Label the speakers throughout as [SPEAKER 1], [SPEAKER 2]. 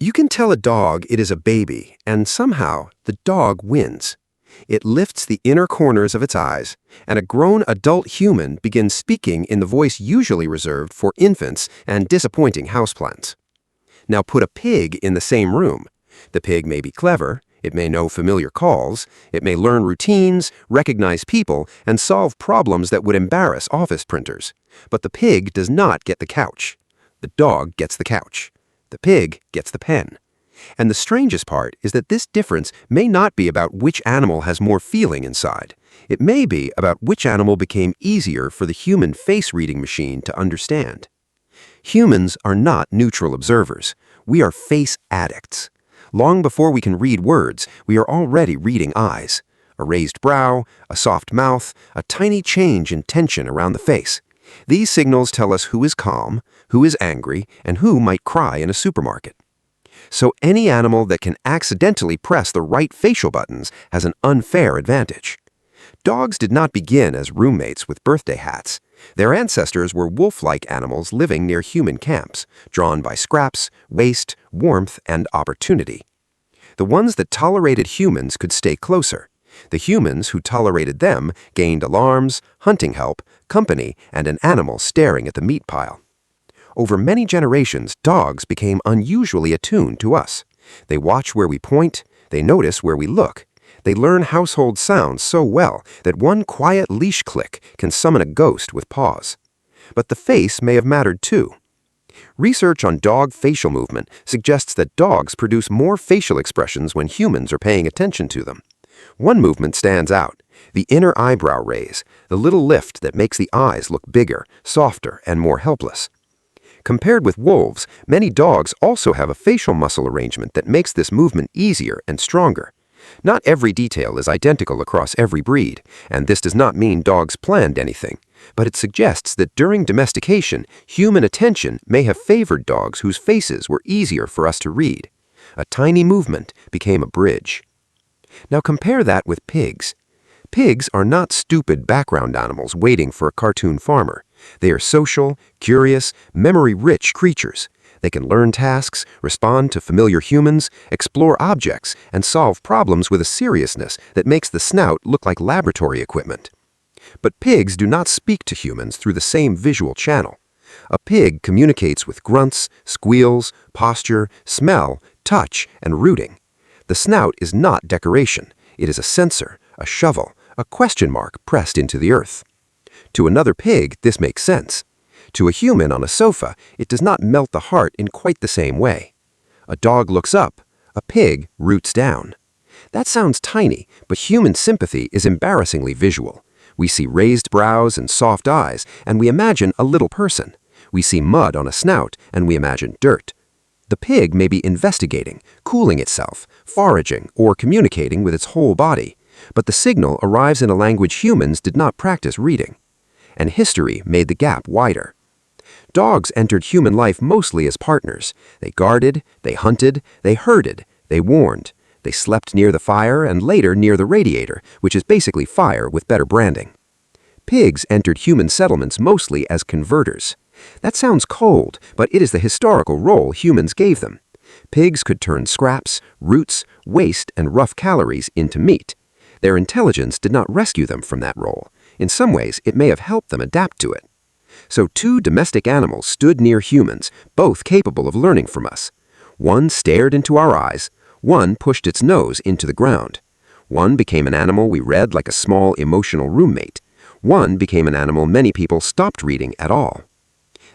[SPEAKER 1] You can tell a dog it is a baby, and somehow the dog wins. It lifts the inner corners of its eyes, and a grown adult human begins speaking in the voice usually reserved for infants and disappointing houseplants. Now put a pig in the same room. The pig may be clever, it may know familiar calls, it may learn routines, recognize people, and solve problems that would embarrass office printers. But the pig does not get the couch. The dog gets the couch. The pig gets the pen. And the strangest part is that this difference may not be about which animal has more feeling inside. It may be about which animal became easier for the human face-reading machine to understand. Humans are not neutral observers. We are face addicts. Long before we can read words, we are already reading eyes. A raised brow, a soft mouth, a tiny change in tension around the face. These signals tell us who is calm, who is angry, and who might cry in a supermarket. So any animal that can accidentally press the right facial buttons has an unfair advantage. Dogs did not begin as roommates with birthday hats. Their ancestors were wolf-like animals living near human camps, drawn by scraps, waste, warmth, and opportunity. The ones that tolerated humans could stay closer. The humans who tolerated them gained alarms, hunting help, company, and an animal staring at the meat pile. Over many generations, dogs became unusually attuned to us. They watch where we point, they notice where we look. They learn household sounds so well that one quiet leash click can summon a ghost with paws. But the face may have mattered too. Research on dog facial movement suggests that dogs produce more facial expressions when humans are paying attention to them. One movement stands out: the inner eyebrow raise, the little lift that makes the eyes look bigger, softer, and more helpless. Compared with wolves, many dogs also have a facial muscle arrangement that makes this movement easier and stronger. Not every detail is identical across every breed, and this does not mean dogs planned anything, but it suggests that during domestication, human attention may have favored dogs whose faces were easier for us to read. A tiny movement became a bridge. Now compare that with pigs. Pigs are not stupid background animals waiting for a cartoon farmer. They are social, curious, memory-rich creatures. They can learn tasks, respond to familiar humans, explore objects, and solve problems with a seriousness that makes the snout look like laboratory equipment. But pigs do not speak to humans through the same visual channel. A pig communicates with grunts, squeals, posture, smell, touch, and rooting. The snout is not decoration. It is a sensor, a shovel, a question mark pressed into the earth. To another pig, this makes sense. To a human on a sofa, it does not melt the heart in quite the same way. A dog looks up, a pig roots down. That sounds tiny, but human sympathy is embarrassingly visual. We see raised brows and soft eyes, and we imagine a little person. We see mud on a snout, and we imagine dirt. The pig may be investigating, cooling itself, foraging, or communicating with its whole body, but the signal arrives in a language humans did not practice reading. And history made the gap wider. Dogs entered human life mostly as partners. They guarded, they hunted, they herded, they warned. They slept near the fire and later near the radiator, which is basically fire with better branding. Pigs entered human settlements mostly as converters. That sounds cold, but it is the historical role humans gave them. Pigs could turn scraps, roots, waste, and rough calories into meat. Their intelligence did not rescue them from that role. In some ways, it may have helped them adapt to it. So two domestic animals stood near humans, both capable of learning from us. One stared into our eyes, one pushed its nose into the ground. One became an animal we read like a small emotional roommate. One became an animal many people stopped reading at all.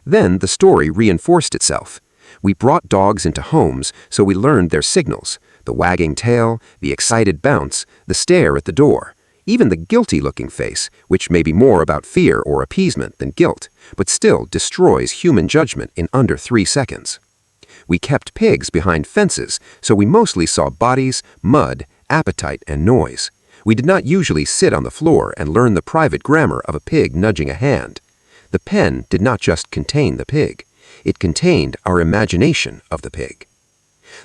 [SPEAKER 1] Then the story reinforced itself. We brought dogs into homes, so we learned their signals: the wagging tail, the excited bounce, the stare at the door, even the guilty-looking face, which may be more about fear or appeasement than guilt, but still destroys human judgment in under 3 seconds. We kept pigs behind fences, so we mostly saw bodies, mud, appetite, and noise. We did not usually sit on the floor and learn the private grammar of a pig nudging a hand. The pen did not just contain the pig. It contained our imagination of the pig.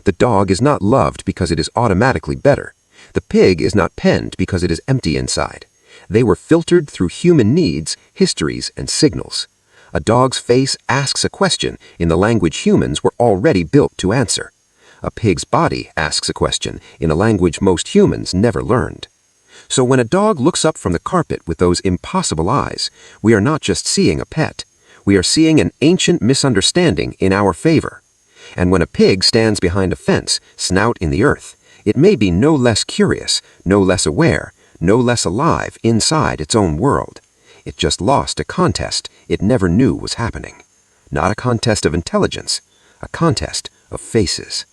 [SPEAKER 1] The dog is not loved because it is automatically better. The pig is not penned because it is empty inside. They were filtered through human needs, histories, and signals. A dog's face asks a question in the language humans were already built to answer. A pig's body asks a question in a language most humans never learned. So when a dog looks up from the carpet with those impossible eyes, we are not just seeing a pet. We are seeing an ancient misunderstanding in our favor. And when a pig stands behind a fence, snout in the earth, it may be no less curious, no less aware, no less alive inside its own world. It just lost a contest it never knew was happening. Not a contest of intelligence, a contest of faces.